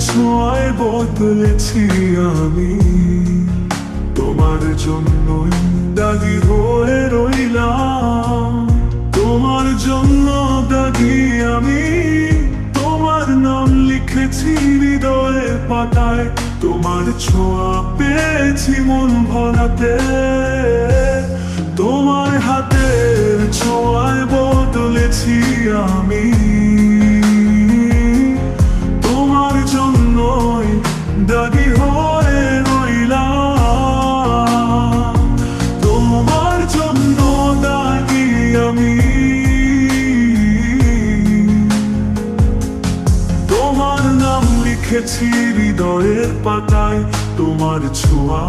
ছোঁয়ায় বদলেছি আমি, তোমার জন্যই দাগি হয়ে রইলাম। তোমার জন্য দাগি আমি, তোমার নাম লিখেছি হৃদয়ের পাতায়। তোমার ছোঁয়া পেয়েছি মন ভরাতে, তোমার হাতের ছোঁয়ায় বদলেছি আমি, তোমার জন্যই দাগি হয়ে রইলাম। তোমার জন্য দাগি আমি, তোমার নাম লিখেছি হৃদয়ের পাতায়। তোমার ছোঁয়া